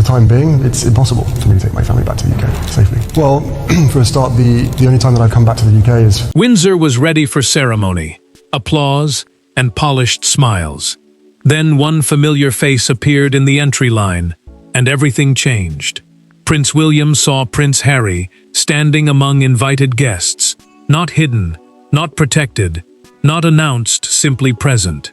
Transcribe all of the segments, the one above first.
time being, it's impossible for me to take my family back to the UK safely. Well, for a start, the only time that I've come back to the UK is... Windsor was ready for ceremony, applause, and polished smiles. Then one familiar face appeared in the entry line, and everything changed. Prince William saw Prince Harry standing among invited guests, not hidden, not protected, not announced, simply present.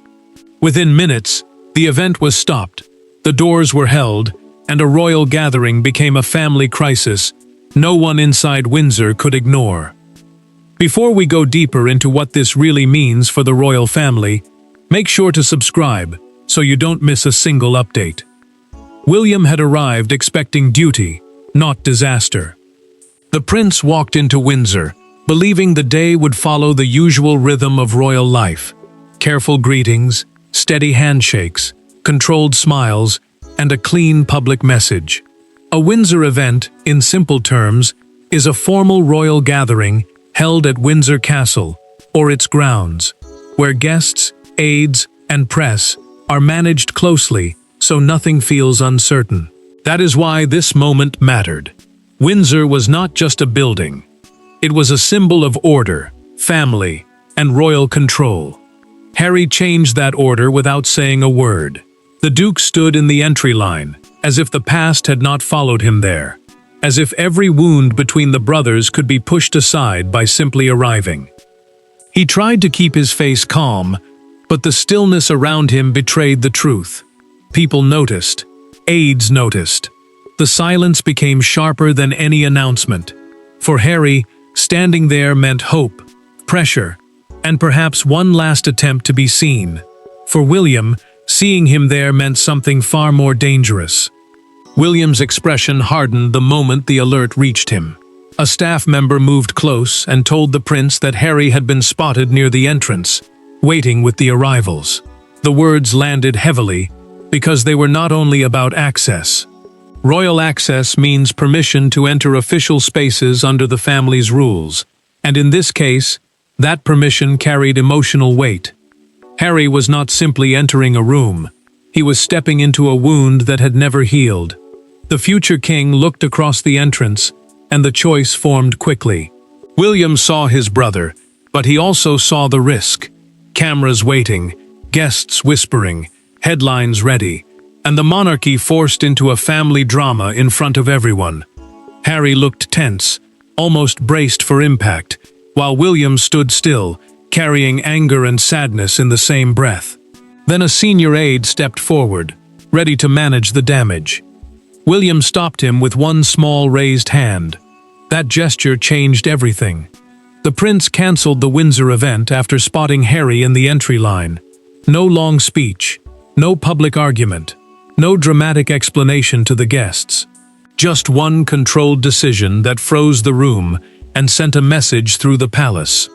Within minutes, the event was stopped, the doors were held, and a royal gathering became a family crisis no one inside Windsor could ignore. Before we go deeper into what this really means for the royal family, make sure to subscribe so you don't miss a single update. William had arrived expecting duty, not disaster. The prince walked into Windsor, believing the day would follow the usual rhythm of royal life: careful greetings, steady handshakes, controlled smiles, and a clean public message. A Windsor event, in simple terms, is a formal royal gathering held at Windsor Castle, or its grounds, where guests, aides, and press are managed closely so nothing feels uncertain. That is why this moment mattered. Windsor was not just a building. It was a symbol of order, family, and royal control. Harry changed that order without saying a word. The Duke stood in the entry line, as if the past had not followed him there, as if every wound between the brothers could be pushed aside by simply arriving. He tried to keep his face calm, but the stillness around him betrayed the truth. People noticed. Aides noticed. The silence became sharper than any announcement. For Harry, standing there meant hope, pressure, and perhaps one last attempt to be seen. For William, seeing him there meant something far more dangerous. William's expression hardened the moment the alert reached him. A staff member moved close and told the prince that Harry had been spotted near the entrance, waiting with the arrivals. The words landed heavily because they were not only about access. Royal access means permission to enter official spaces under the family's rules, and in this case, that permission carried emotional weight. Harry was not simply entering a room. He was stepping into a wound that had never healed. The future king looked across the entrance, and the choice formed quickly. William saw his brother, but he also saw the risk. Cameras waiting, guests whispering, headlines ready, and the monarchy forced into a family drama in front of everyone. Harry looked tense, almost braced for impact, while William stood still, carrying anger and sadness in the same breath. Then a senior aide stepped forward, ready to manage the damage. William stopped him with one small raised hand. That gesture changed everything. The prince cancelled the Windsor event after spotting Harry in the entry line. No long speech, no public argument, no dramatic explanation to the guests. Just one controlled decision that froze the room and sent a message through the palace.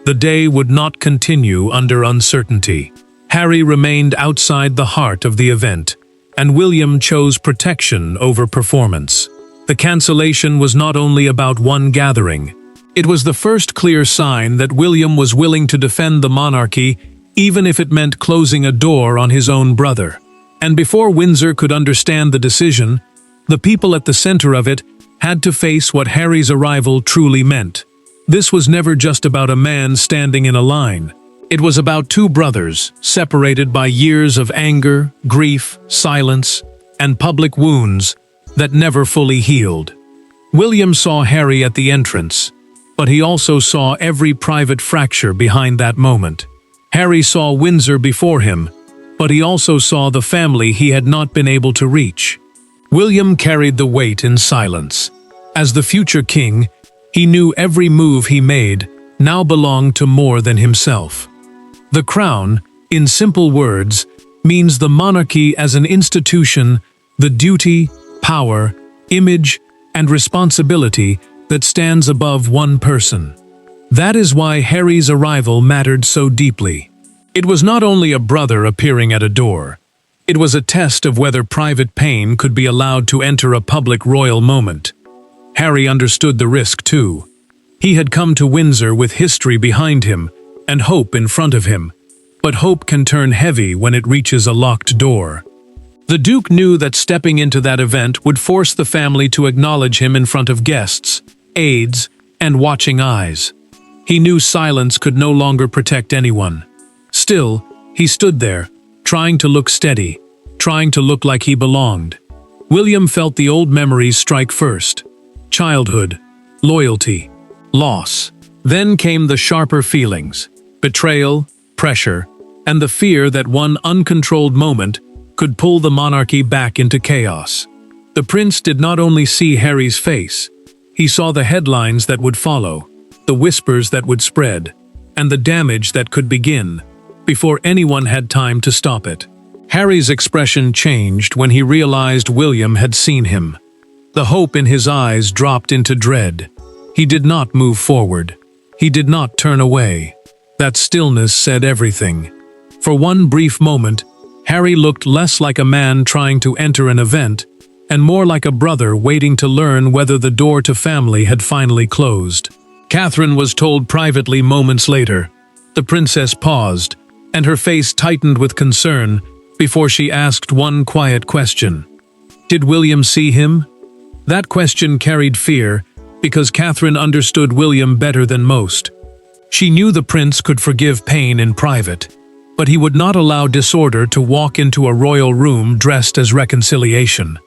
The day would not continue under uncertainty. Harry remained outside the heart of the event, and William chose protection over performance. The cancellation was not only about one gathering. It was the first clear sign that William was willing to defend the monarchy, even if it meant closing a door on his own brother. And before Windsor could understand the decision, the people at the center of it had to face what Harry's arrival truly meant. This was never just about a man standing in a line. It was about two brothers, separated by years of anger, grief, silence, and public wounds that never fully healed. William saw Harry at the entrance, but he also saw every private fracture behind that moment. Harry saw Windsor before him, but he also saw the family he had not been able to reach. William carried the weight in silence. As the future king, he knew every move he made now belonged to more than himself. The crown, in simple words, means the monarchy as an institution, the duty, power, image, and responsibility that stands above one person. That is why Harry's arrival mattered so deeply. It was not only a brother appearing at a door. It was a test of whether private pain could be allowed to enter a public royal moment. Harry understood the risk too. He had come to Windsor with history behind him and hope in front of him, but hope can turn heavy when it reaches a locked door. The Duke knew that stepping into that event would force the family to acknowledge him in front of guests, aides, and watching eyes. He knew silence could no longer protect anyone. Still, he stood there, trying to look steady, trying to look like he belonged. William felt the old memories strike first. Childhood, loyalty, loss. Then came the sharper feelings, betrayal, pressure, and the fear that one uncontrolled moment could pull the monarchy back into chaos. The prince did not only see Harry's face, he saw the headlines that would follow, the whispers that would spread, and the damage that could begin, before anyone had time to stop it. Harry's expression changed when he realized William had seen him. The hope in his eyes dropped into dread. He did not move forward. He did not turn away. That stillness said everything. For one brief moment, Harry looked less like a man trying to enter an event, and more like a brother waiting to learn whether the door to family had finally closed. Catherine was told privately moments later. The princess paused, and her face tightened with concern before she asked one quiet question. Did William see him? That question carried fear, because Catherine understood William better than most. She knew the prince could forgive pain in private, but he would not allow disorder to walk into a royal room dressed as reconciliation.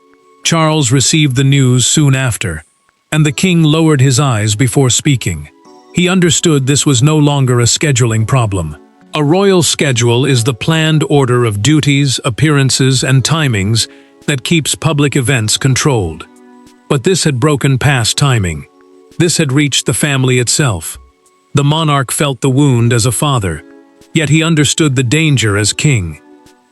Charles received the news soon after, and the king lowered his eyes before speaking. He understood this was no longer a scheduling problem. A royal schedule is the planned order of duties, appearances, and timings that keeps public events controlled. But this had broken past timing. This had reached the family itself. The monarch felt the wound as a father, yet he understood the danger as king.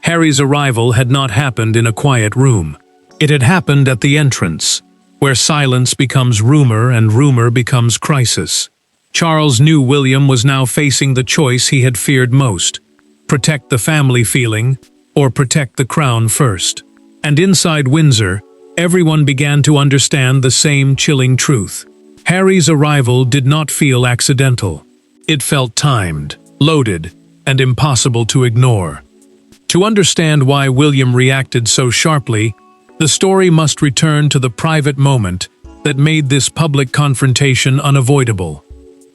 Harry's arrival had not happened in a quiet room. It had happened at the entrance, where silence becomes rumor and rumor becomes crisis. Charles knew William was now facing the choice he had feared most: protect the family feeling, or protect the crown first. And inside Windsor, everyone began to understand the same chilling truth. Harry's arrival did not feel accidental. It felt timed, loaded, and impossible to ignore. To understand why William reacted so sharply, the story must return to the private moment that made this public confrontation unavoidable.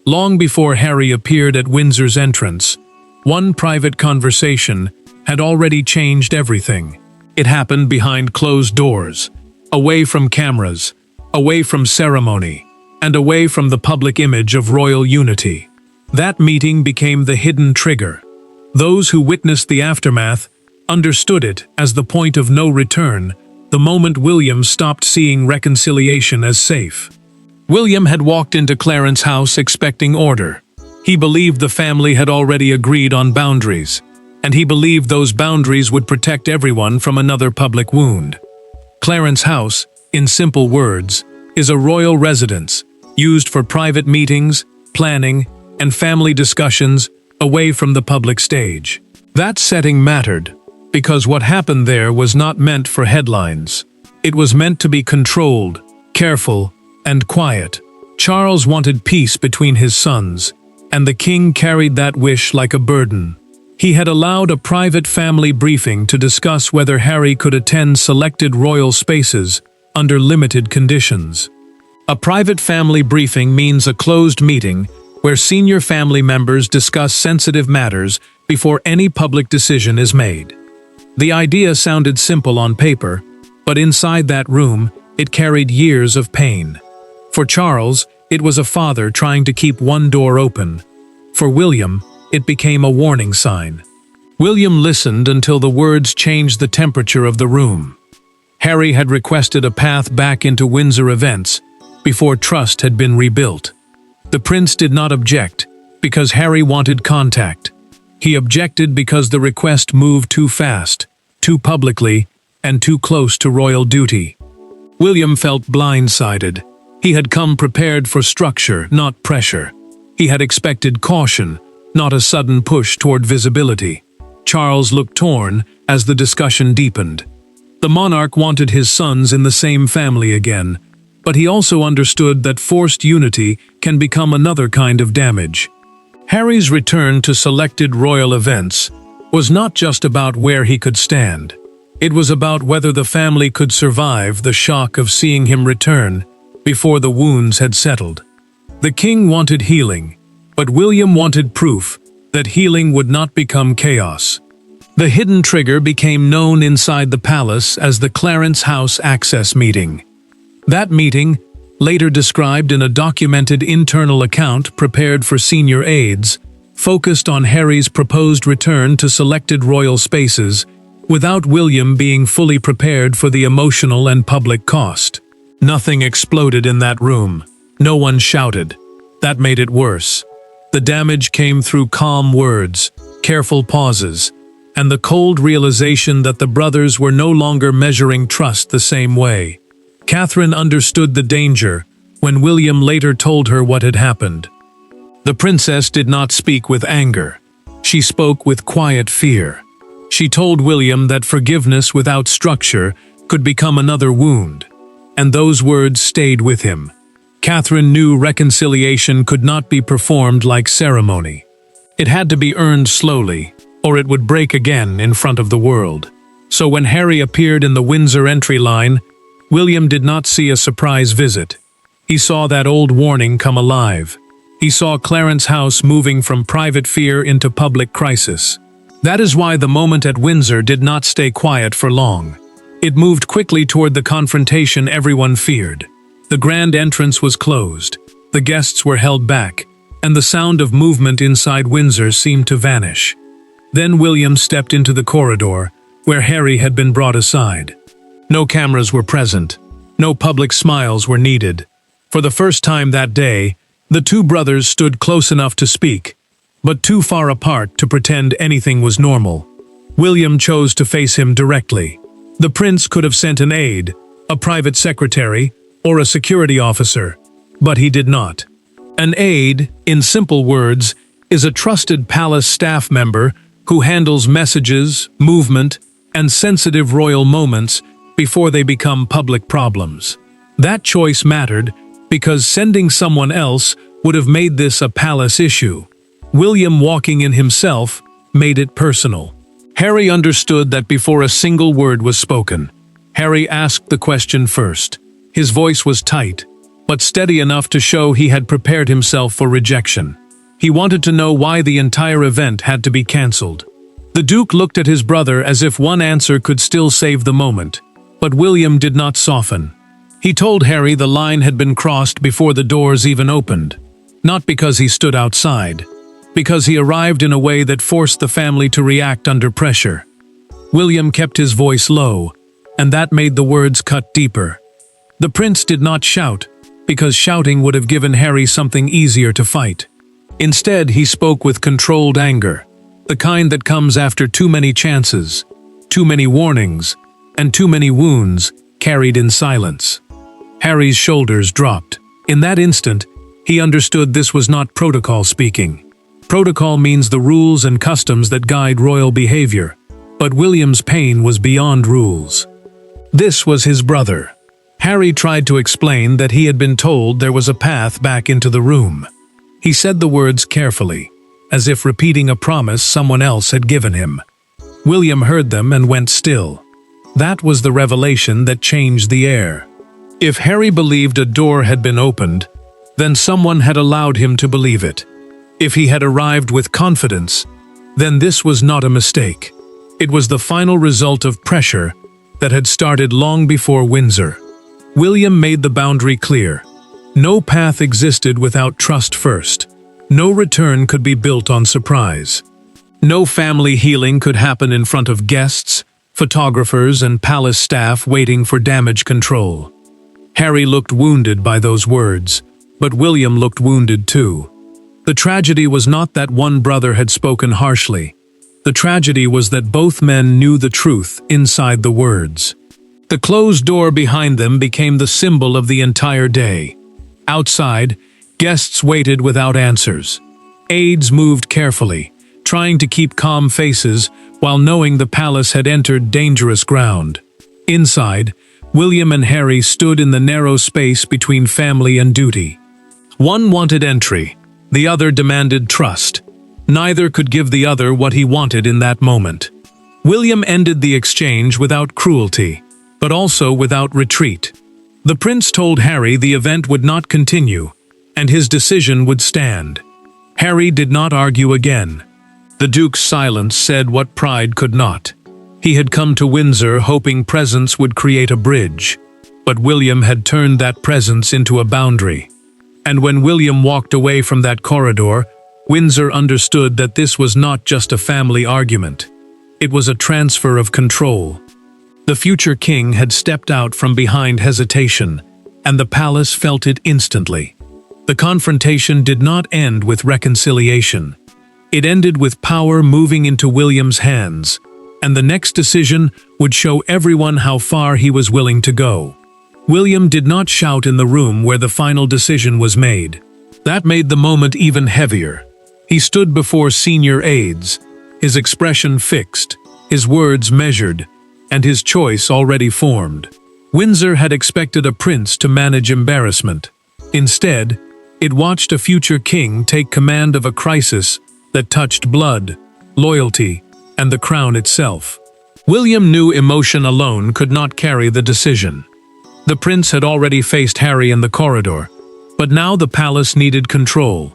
Long before Harry appeared at Windsor's entrance, one private conversation had already changed everything. It happened behind closed doors, away from cameras, away from ceremony, and away from the public image of royal unity. That meeting became the hidden trigger. Those who witnessed the aftermath understood it as the point of no return, the moment William stopped seeing reconciliation as safe. William had walked into Clarence's house expecting order. He believed the family had already agreed on boundaries, and he believed those boundaries would protect everyone from another public wound. Clarence's house, in simple words, is a royal residence, used for private meetings, planning, and family discussions away from the public stage. That setting mattered, because what happened there was not meant for headlines. It was meant to be controlled, careful, and quiet. Charles wanted peace between his sons, and the king carried that wish like a burden. He had allowed a private family briefing to discuss whether Harry could attend selected royal spaces under limited conditions. A private family briefing means a closed meeting where senior family members discuss sensitive matters before any public decision is made. The idea sounded simple on paper, but inside that room, it carried years of pain. For Charles, it was a father trying to keep one door open. For William, it became a warning sign. William listened until the words changed the temperature of the room. Harry had requested a path back into Windsor events before trust had been rebuilt. The prince did not object because Harry wanted contact. He objected because the request moved too fast, too publicly, and too close to royal duty. William felt blindsided. He had come prepared for structure, not pressure. He had expected caution, not a sudden push toward visibility. Charles looked torn as the discussion deepened. The monarch wanted his sons in the same family again, but he also understood that forced unity can become another kind of damage. Harry's return to selected royal events was not just about where he could stand. It was about whether the family could survive the shock of seeing him return before the wounds had settled. The king wanted healing, but William wanted proof that healing would not become chaos. The hidden trigger became known inside the palace as the Clarence House Access Meeting. That meeting, later described in a documented internal account prepared for senior aides, focused on Harry's proposed return to selected royal spaces, without William being fully prepared for the emotional and public cost. Nothing exploded in that room. No one shouted. That made it worse. The damage came through calm words, careful pauses, and the cold realization that the brothers were no longer measuring trust the same way. Catherine understood the danger when William later told her what had happened. The princess did not speak with anger. She spoke with quiet fear. She told William that forgiveness without structure could become another wound, and those words stayed with him. Catherine knew reconciliation could not be performed like ceremony. It had to be earned slowly, or it would break again in front of the world. So when Harry appeared in the Windsor entry line, William did not see a surprise visit. He saw that old warning come alive. He saw Clarence House moving from private fear into public crisis. That is why the moment at Windsor did not stay quiet for long. It moved quickly toward the confrontation everyone feared. The grand entrance was closed, the guests were held back, and the sound of movement inside Windsor seemed to vanish. Then William stepped into the corridor, where Harry had been brought aside. No cameras were present. No public smiles were needed. For the first time that day, the two brothers stood close enough to speak, but too far apart to pretend anything was normal. William chose to face him directly. The prince could have sent an aide, a private secretary, or a security officer, but he did not. An aide, in simple words, is a trusted palace staff member who handles messages, movement, and sensitive royal moments before they become public problems. That choice mattered because sending someone else would have made this a palace issue. William walking in himself made it personal. Harry understood that before a single word was spoken. Harry asked the question first. His voice was tight, but steady enough to show he had prepared himself for rejection. He wanted to know why the entire event had to be cancelled. The Duke looked at his brother as if one answer could still save the moment, but William did not soften. He told Harry the line had been crossed before the doors even opened, not because he stood outside, because he arrived in a way that forced the family to react under pressure. William kept his voice low, and that made the words cut deeper. The prince did not shout, because shouting would have given Harry something easier to fight. Instead, he spoke with controlled anger, the kind that comes after too many chances, too many warnings, and too many wounds carried in silence. Harry's shoulders dropped. In that instant, he understood this was not protocol speaking. Protocol means the rules and customs that guide royal behavior, but William's pain was beyond rules. This was his brother. Harry tried to explain that he had been told there was a path back into the room. He said the words carefully, as if repeating a promise someone else had given him. William heard them and went still. That was the revelation that changed the air. If Harry believed a door had been opened, then someone had allowed him to believe it. If he had arrived with confidence, then this was not a mistake. It was the final result of pressure that had started long before Windsor. William made the boundary clear. No path existed without trust first. No return could be built on surprise. No family healing could happen in front of guests, photographers, and palace staff waiting for damage control. Harry looked wounded by those words, but William looked wounded too. The tragedy was not that one brother had spoken harshly. The tragedy was that both men knew the truth inside the words. The closed door behind them became the symbol of the entire day. Outside, guests waited without answers. Aides moved carefully, trying to keep calm faces while knowing the palace had entered dangerous ground. Inside, William and Harry stood in the narrow space between family and duty. One wanted entry, the other demanded trust. Neither could give the other what he wanted in that moment. William ended the exchange without cruelty, but also without retreat. The prince told Harry the event would not continue, and his decision would stand. Harry did not argue again. The Duke's silence said what pride could not. He had come to Windsor hoping presence would create a bridge, but William had turned that presence into a boundary. And when William walked away from that corridor, Windsor understood that this was not just a family argument. It was a transfer of control. The future king had stepped out from behind hesitation, and the palace felt it instantly. The confrontation did not end with reconciliation. It ended with power moving into William's hands, and the next decision would show everyone how far he was willing to go. William did not shout in the room where the final decision was made. That made the moment even heavier. He stood before senior aides, his expression fixed, his words measured, and his choice already formed. Windsor had expected a prince to manage embarrassment. Instead, it watched a future king take command of a crisis that touched blood, loyalty, and the crown itself. William knew emotion alone could not carry the decision. The prince had already faced Harry in the corridor, but now the palace needed control.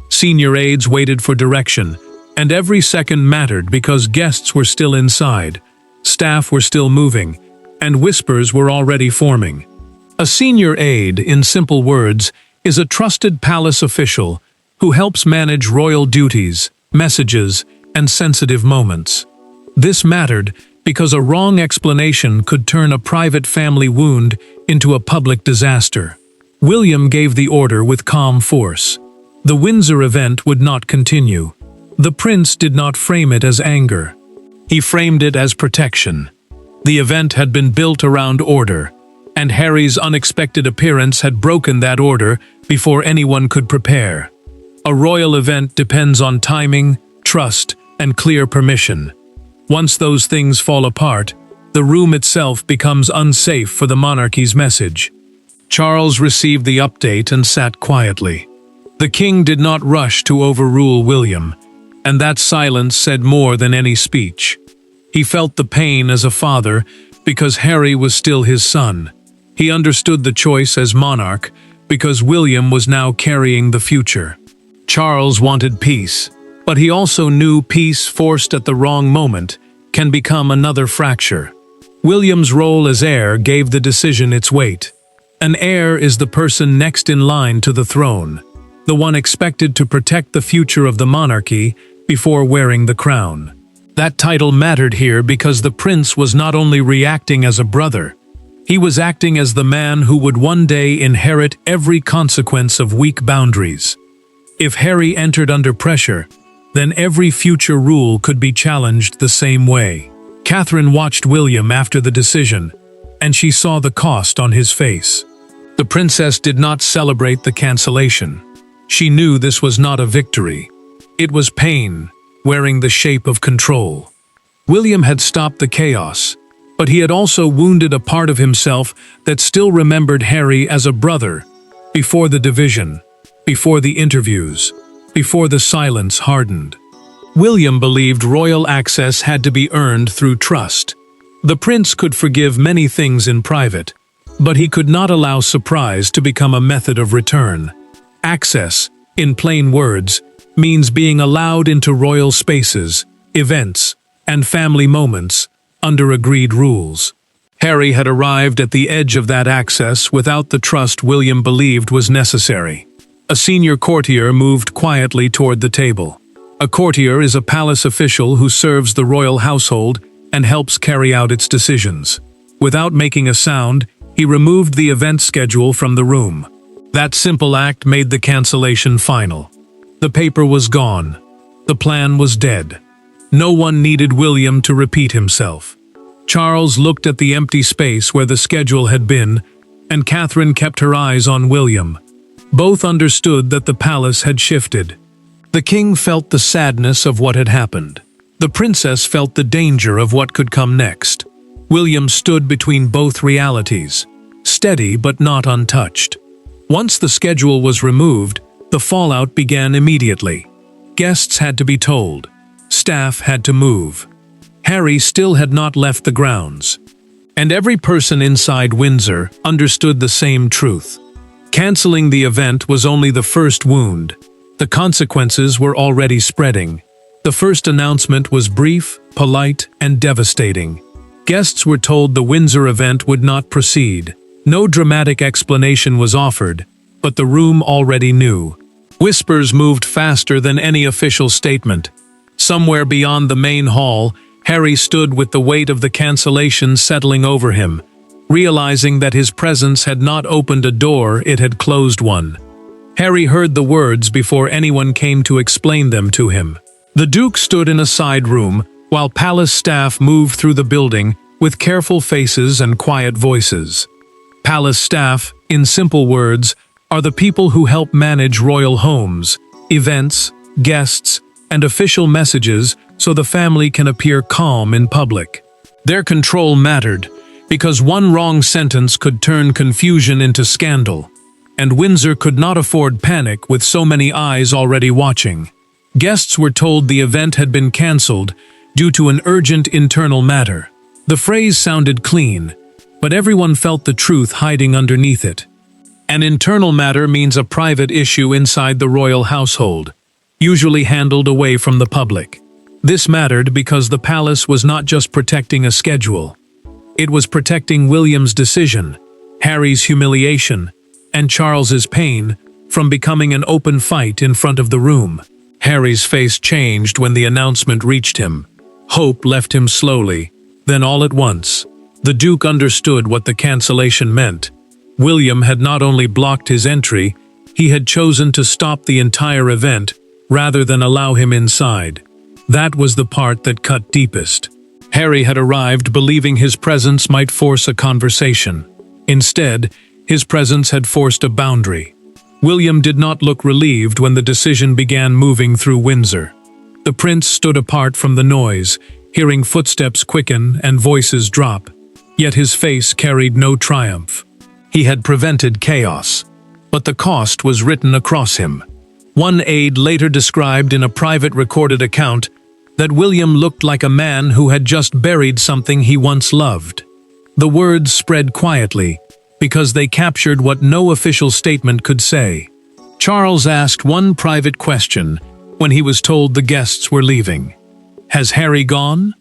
Senior aides waited for direction, and every second mattered because guests were still inside, staff were still moving, and whispers were already forming. A senior aide, in simple words, is a trusted palace official who helps manage royal duties, messages, and sensitive moments. This mattered because a wrong explanation could turn a private family wound into a public disaster. William gave the order with calm force. The Windsor event would not continue. The prince did not frame it as anger. He framed it as protection. The event had been built around order, and Harry's unexpected appearance had broken that order before anyone could prepare. A royal event depends on timing, trust, and clear permission. Once those things fall apart, the room itself becomes unsafe for the monarchy's message. Charles received the update and sat quietly. The king did not rush to overrule William, and that silence said more than any speech. He felt the pain as a father because Harry was still his son. He understood the choice as monarch because William was now carrying the future. Charles wanted peace, but he also knew peace forced at the wrong moment can become another fracture. William's role as heir gave the decision its weight. An heir is the person next in line to the throne, the one expected to protect the future of the monarchy before wearing the crown. That title mattered here because the prince was not only reacting as a brother, he was acting as the man who would one day inherit every consequence of weak boundaries. If Harry entered under pressure, then every future rule could be challenged the same way. Catherine watched William after the decision, and she saw the cost on his face. The princess did not celebrate the cancellation. She knew this was not a victory. It was pain, wearing the shape of control. William had stopped the chaos, but he had also wounded a part of himself that still remembered Harry as a brother, before the division, before the interviews, before the silence hardened. William believed royal access had to be earned through trust. The prince could forgive many things in private, but he could not allow surprise to become a method of return. Access, in plain words, means being allowed into royal spaces, events, and family moments under agreed rules. Harry had arrived at the edge of that access without the trust William believed was necessary. A senior courtier moved quietly toward the table. A courtier is a palace official who serves the royal household and helps carry out its decisions. Without making a sound, he removed the event schedule from the room. That simple act made the cancellation final. The paper was gone. The plan was dead. No one needed William to repeat himself. Charles looked at the empty space where the schedule had been, and Catherine kept her eyes on William. Both understood that the palace had shifted. The king felt the sadness of what had happened. The princess felt the danger of what could come next. William stood between both realities, steady but not untouched. Once the schedule was removed, the fallout began immediately. Guests had to be told. Staff had to move. Harry still had not left the grounds. And every person inside Windsor understood the same truth. Canceling the event was only the first wound. The consequences were already spreading. The first announcement was brief, polite, and devastating. Guests were told the Windsor event would not proceed. No dramatic explanation was offered, but the room already knew. Whispers moved faster than any official statement. Somewhere beyond the main hall, Harry stood with the weight of the cancellation settling over him, realizing that his presence had not opened a door, it had closed one. Harry heard the words before anyone came to explain them to him. The Duke stood in a side room, while palace staff moved through the building with careful faces and quiet voices. Palace staff, in simple words, are the people who help manage royal homes, events, guests, and official messages so the family can appear calm in public. Their control mattered, because one wrong sentence could turn confusion into scandal, and Windsor could not afford panic with so many eyes already watching. Guests were told the event had been cancelled due to an urgent internal matter. The phrase sounded clean, but everyone felt the truth hiding underneath it. An internal matter means a private issue inside the royal household, usually handled away from the public. This mattered because the palace was not just protecting a schedule. It was protecting William's decision, Harry's humiliation, and Charles's pain from becoming an open fight in front of the room. Harry's face changed when the announcement reached him. Hope left him slowly, then all at once. The Duke understood what the cancellation meant. William had not only blocked his entry, he had chosen to stop the entire event rather than allow him inside. That was the part that cut deepest. Harry had arrived believing his presence might force a conversation. Instead, his presence had forced a boundary. William did not look relieved when the decision began moving through Windsor. The prince stood apart from the noise, hearing footsteps quicken and voices drop, yet his face carried no triumph. He had prevented chaos, but the cost was written across him. One aide later described in a private recorded account that William looked like a man who had just buried something he once loved. The words spread quietly, because they captured what no official statement could say. Charles asked one private question when he was told the guests were leaving. "Has Harry gone?"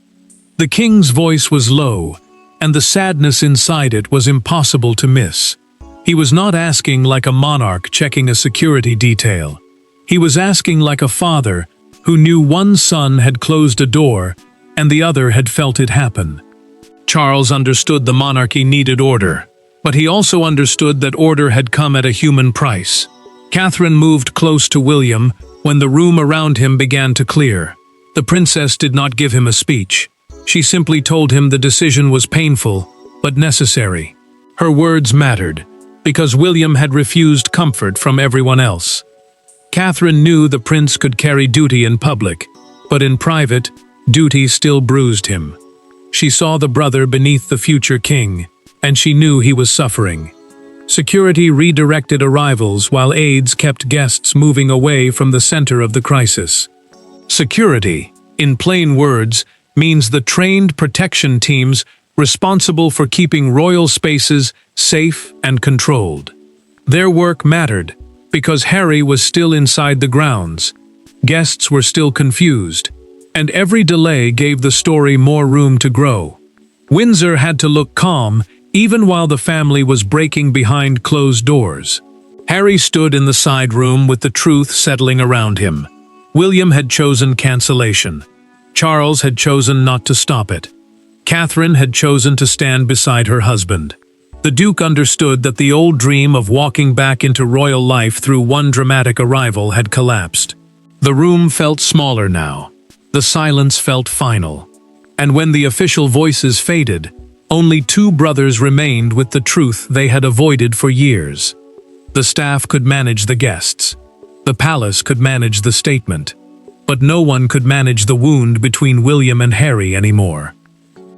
The king's voice was low, and the sadness inside it was impossible to miss. He was not asking like a monarch checking a security detail. He was asking like a father who knew one son had closed a door and the other had felt it happen. Charles understood the monarchy needed order, but he also understood that order had come at a human price. Catherine moved close to William when the room around him began to clear. The princess did not give him a speech. She simply told him the decision was painful, but necessary. Her words mattered, because William had refused comfort from everyone else. Catherine knew the prince could carry duty in public, but in private, duty still bruised him. She saw the brother beneath the future king, and she knew he was suffering. Security redirected arrivals while aides kept guests moving away from the center of the crisis. Security, in plain words, means the trained protection teams responsible for keeping royal spaces safe and controlled. Their work mattered, because Harry was still inside the grounds, guests were still confused, and every delay gave the story more room to grow. Windsor had to look calm, even while the family was breaking behind closed doors. Harry stood in the side room with the truth settling around him. William had chosen cancellation. Charles had chosen not to stop it. Catherine had chosen to stand beside her husband. The Duke understood that the old dream of walking back into royal life through one dramatic arrival had collapsed. The room felt smaller now. The silence felt final. And when the official voices faded, only two brothers remained with the truth they had avoided for years. The staff could manage the guests. The palace could manage the statement. But no one could manage the wound between William and Harry anymore.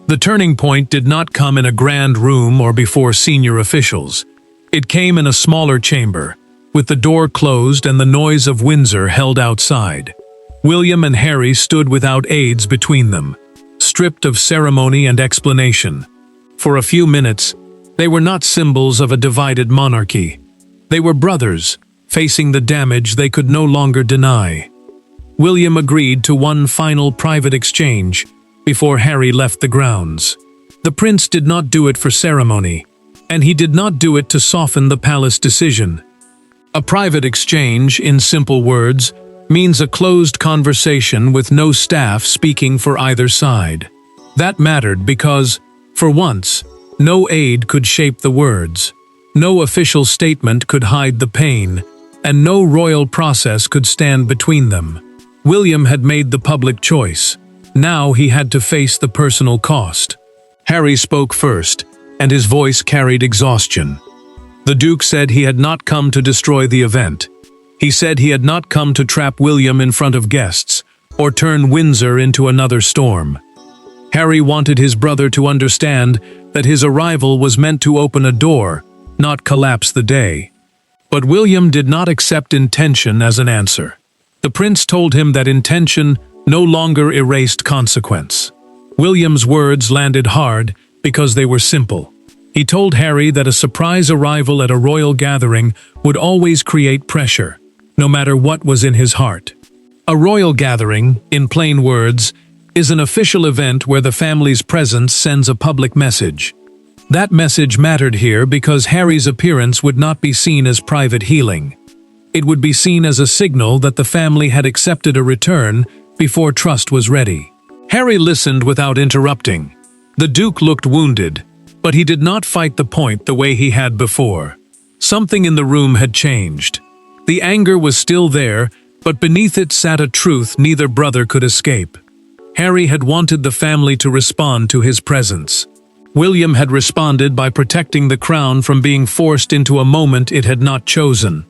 The turning point did not come in a grand room or before senior officials. It came in a smaller chamber, with the door closed and the noise of Windsor held outside. William and Harry stood without aides between them. stripped of ceremony and explanation. For a few minutes, they were not symbols of a divided monarchy. They were brothers, facing the damage they could no longer deny. William agreed to one final private exchange before Harry left the grounds. The prince did not do it for ceremony, and he did not do it to soften the palace decision. A private exchange, in simple words, means a closed conversation with no staff speaking for either side. That mattered because, for once, no aide could shape the words, no official statement could hide the pain, and no royal process could stand between them. William had made the public choice. Now he had to face the personal cost. Harry spoke first, and his voice carried exhaustion. The Duke said he had not come to destroy the event. He said he had not come to trap William in front of guests, or turn Windsor into another storm. Harry wanted his brother to understand that his arrival was meant to open a door, not collapse the day. But William did not accept intention as an answer. The prince told him that intention no longer erased consequence. William's words landed hard because they were simple. He told Harry that a surprise arrival at a royal gathering would always create pressure, no matter what was in his heart. A royal gathering, in plain words, is an official event where the family's presence sends a public message. That message mattered here because Harry's appearance would not be seen as private healing. It would be seen as a signal that the family had accepted a return before trust was ready. Harry listened without interrupting. The Duke looked wounded, but he did not fight the point the way he had before. Something in the room had changed. The anger was still there, but beneath it sat a truth neither brother could escape. Harry had wanted the family to respond to his presence. William had responded by protecting the crown from being forced into a moment it had not chosen.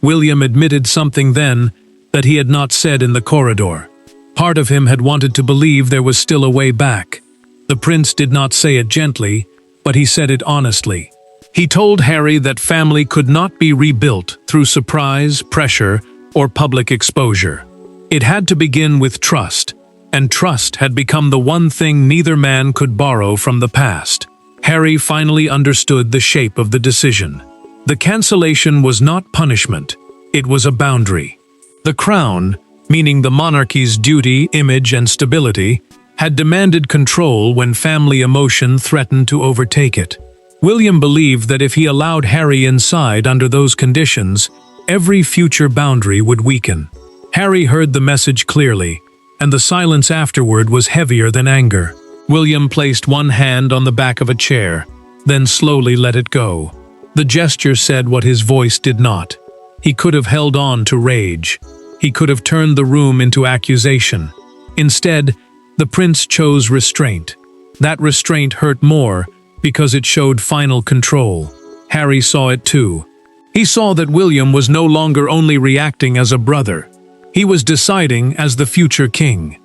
William admitted something then that he had not said in the corridor. Part of him had wanted to believe there was still a way back. The prince did not say it gently, but he said it honestly. He told Harry that family could not be rebuilt through surprise, pressure, or public exposure. It had to begin with trust, and trust had become the one thing neither man could borrow from the past. Harry finally understood the shape of the decision. The cancellation was not punishment, it was a boundary. The crown, meaning the monarchy's duty, image, and stability, had demanded control when family emotion threatened to overtake it. William believed that if he allowed Harry inside under those conditions, every future boundary would weaken. Harry heard the message clearly, and the silence afterward was heavier than anger. William placed one hand on the back of a chair, then slowly let it go. The gesture said what his voice did not. He could have held on to rage. He could have turned the room into accusation. Instead, the prince chose restraint. That restraint hurt more because it showed final control. Harry saw it too. He saw that William was no longer only reacting as a brother. He was deciding as the future king.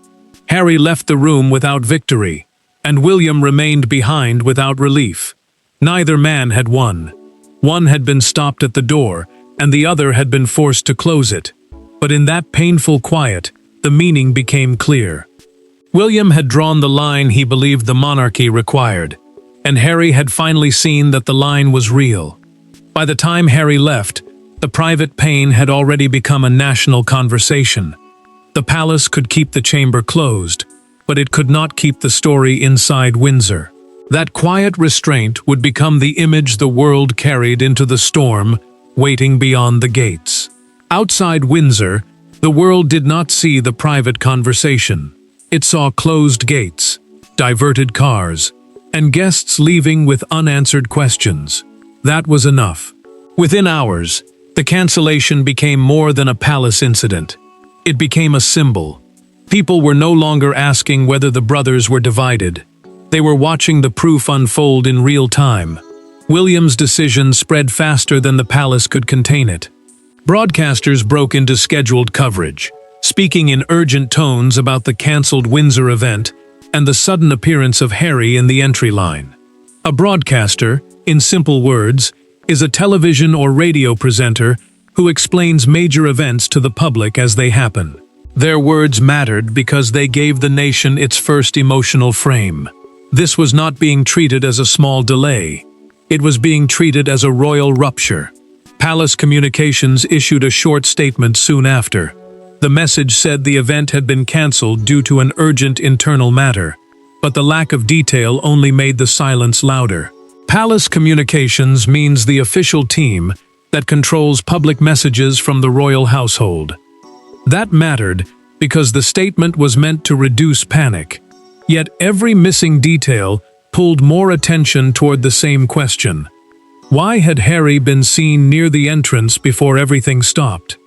Harry left the room without victory, and William remained behind without relief. Neither man had won. One had been stopped at the door, and the other had been forced to close it. But in that painful quiet, the meaning became clear. William had drawn the line he believed the monarchy required, and Harry had finally seen that the line was real. By the time Harry left, the private pain had already become a national conversation. The palace could keep the chamber closed, but it could not keep the story inside Windsor. That quiet restraint would become the image the world carried into the storm, waiting beyond the gates. Outside Windsor, the world did not see the private conversation. It saw closed gates, diverted cars, and guests leaving with unanswered questions. That was enough. Within hours, the cancellation became more than a palace incident. It became a symbol. People were no longer asking whether the brothers were divided. They were watching the proof unfold in real time. William's decision spread faster than the palace could contain it. Broadcasters broke into scheduled coverage, speaking in urgent tones about the cancelled Windsor event and the sudden appearance of Harry in the entry line. A broadcaster, in simple words, is a television or radio presenter who explains major events to the public as they happen. Their words mattered because they gave the nation its first emotional frame. This was not being treated as a small delay. It was being treated as a royal rupture. Palace Communications issued a short statement soon after. The message said the event had been cancelled due to an urgent internal matter, but the lack of detail only made the silence louder. Palace Communications means the official team that controls public messages from the royal household. That mattered because the statement was meant to reduce panic. Yet every missing detail pulled more attention toward the same question. Why had Harry been seen near the entrance before everything stopped?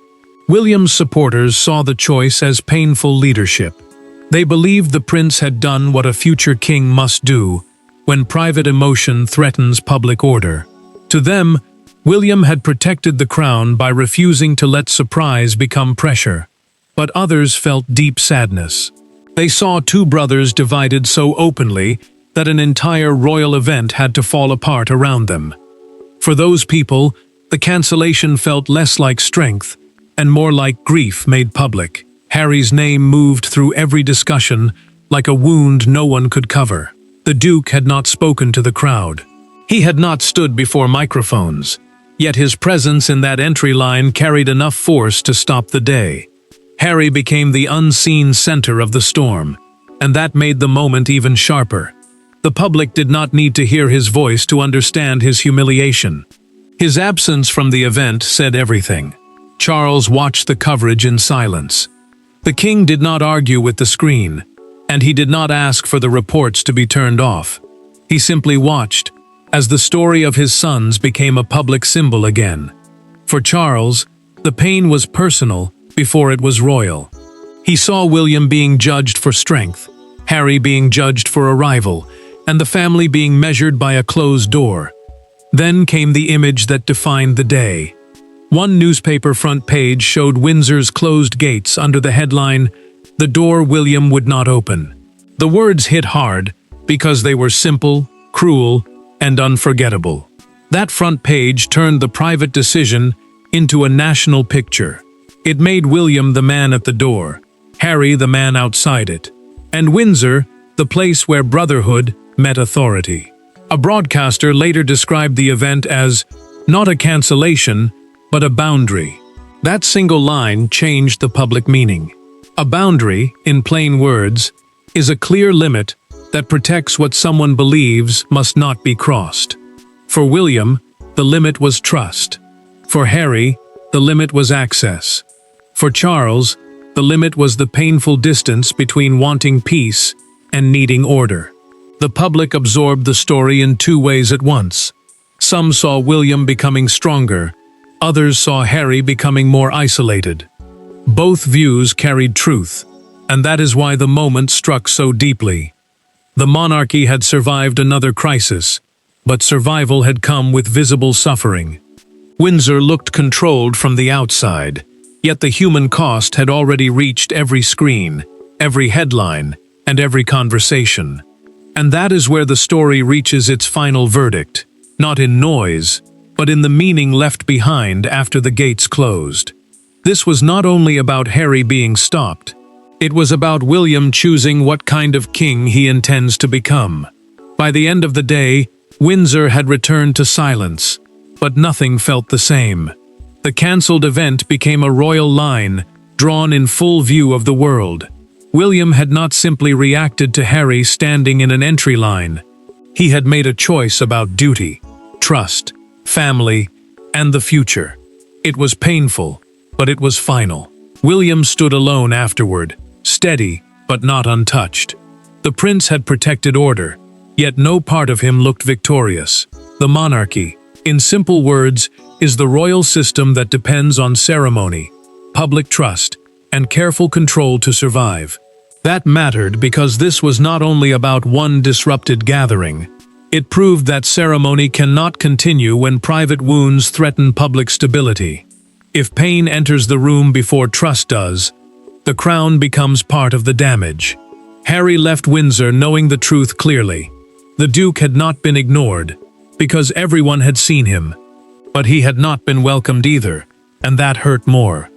William's supporters saw the choice as painful leadership. They believed the prince had done what a future king must do when private emotion threatens public order. To them, William had protected the crown by refusing to let surprise become pressure. But others felt deep sadness. They saw two brothers divided so openly that an entire royal event had to fall apart around them. For those people, the cancellation felt less like strength and more like grief made public. Harry's name moved through every discussion like a wound no one could cover. The Duke had not spoken to the crowd. He had not stood before microphones, yet his presence in that entry line carried enough force to stop the day. Harry became the unseen center of the storm, and that made the moment even sharper. The public did not need to hear his voice to understand his humiliation. His absence from the event said everything. Charles watched the coverage in silence. The king did not argue with the screen, and he did not ask for the reports to be turned off. He simply watched, as the story of his sons became a public symbol again. For Charles, the pain was personal before it was royal. He saw William being judged for strength, Harry being judged for arrival, and the family being measured by a closed door. Then came the image that defined the day. One newspaper front page showed Windsor's closed gates under the headline, "The door William would not open." The words hit hard because they were simple, cruel, and unforgettable. That front page turned the private decision into a national picture. It made William the man at the door, Harry the man outside it, and Windsor the place where brotherhood met authority. A broadcaster later described the event as not a cancellation, but a boundary. That single line changed the public meaning. A boundary, in plain words, is a clear limit that protects what someone believes must not be crossed. For William, the limit was trust. For Harry, the limit was access. For Charles, the limit was the painful distance between wanting peace and needing order. The public absorbed the story in two ways at once. Some saw William becoming stronger, others saw Harry becoming more isolated. Both views carried truth, and that is why the moment struck so deeply. The monarchy had survived another crisis, but survival had come with visible suffering. Windsor looked controlled from the outside, yet the human cost had already reached every screen, every headline, and every conversation. And that is where the story reaches its final verdict, not in noise, but in the meaning left behind after the gates closed. This was not only about Harry being stopped, it was about William choosing what kind of king he intends to become. By the end of the day, Windsor had returned to silence, but nothing felt the same. The cancelled event became a royal line, drawn in full view of the world. William had not simply reacted to Harry standing in an entry line. He had made a choice about duty, trust, family, and the future. It was painful, but it was final. William stood alone afterward, steady but not untouched. The prince had protected order, yet no part of him looked victorious. The monarchy, in simple words, is the royal system that depends on ceremony, public trust, and careful control to survive. That mattered because this was not only about one disrupted gathering. It proved that ceremony cannot continue when private wounds threaten public stability. If pain enters the room before trust does, the crown becomes part of the damage. Harry left Windsor knowing the truth clearly. The Duke had not been ignored, because everyone had seen him. But he had not been welcomed either, and that hurt more.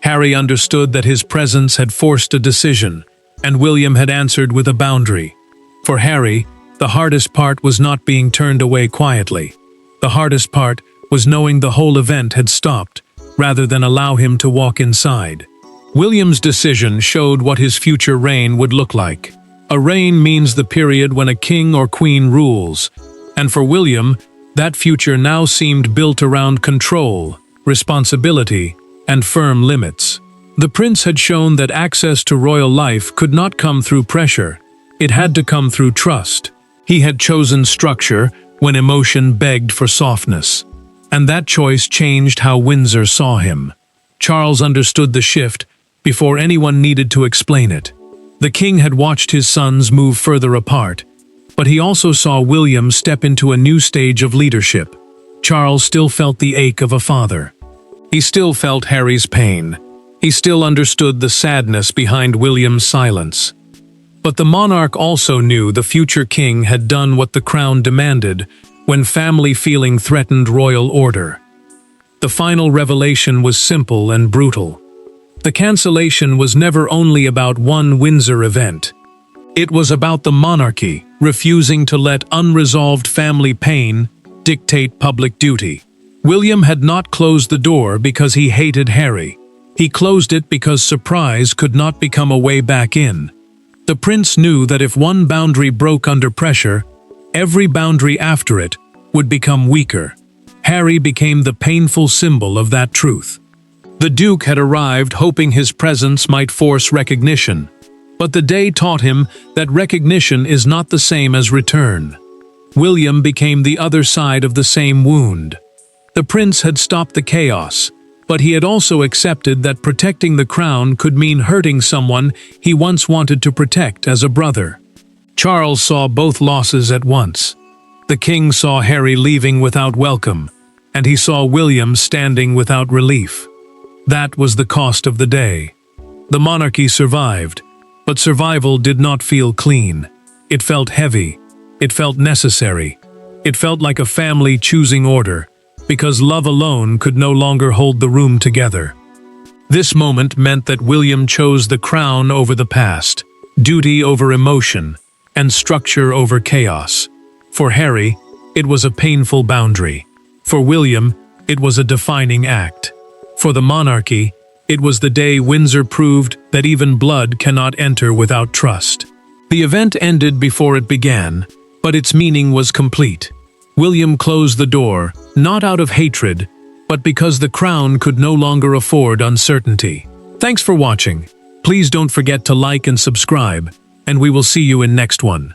Harry understood that his presence had forced a decision, and William had answered with a boundary. For Harry, the hardest part was not being turned away quietly. The hardest part was knowing the whole event had stopped, rather than allow him to walk inside. William's decision showed what his future reign would look like. A reign means the period when a king or queen rules, and for William, that future now seemed built around control, responsibility, and firm limits. The prince had shown that access to royal life could not come through pressure. It had to come through trust. He had chosen structure when emotion begged for softness. And that choice changed how Windsor saw him. Charles understood the shift before anyone needed to explain it. The king had watched his sons move further apart, but he also saw William step into a new stage of leadership. Charles still felt the ache of a father. He still felt Harry's pain. He still understood the sadness behind William's silence. But the monarch also knew the future king had done what the crown demanded when family feeling threatened royal order. The final revelation was simple and brutal. The cancellation was never only about one Windsor event. It was about the monarchy refusing to let unresolved family pain dictate public duty. William had not closed the door because he hated Harry. He closed it because surprise could not become a way back in. The prince knew that if one boundary broke under pressure, every boundary after it would become weaker. Harry became the painful symbol of that truth. The Duke had arrived hoping his presence might force recognition, but the day taught him that recognition is not the same as return. William became the other side of the same wound. The prince had stopped the chaos, but he had also accepted that protecting the crown could mean hurting someone he once wanted to protect as a brother. Charles saw both losses at once. The king saw Harry leaving without welcome, and he saw William standing without relief. That was the cost of the day. The monarchy survived, but survival did not feel clean. It felt heavy. It felt necessary. It felt like a family choosing order, because love alone could no longer hold the room together. This moment meant that William chose the crown over the past, duty over emotion, and structure over chaos. For Harry, it was a painful boundary. For William, it was a defining act. For the monarchy, it was the day Windsor proved that even blood cannot enter without trust. The event ended before it began, but its meaning was complete. William closed the door, not out of hatred, but because the crown could no longer afford uncertainty. Thanks for watching. Please don't forget to like and subscribe, and we will see you in next one.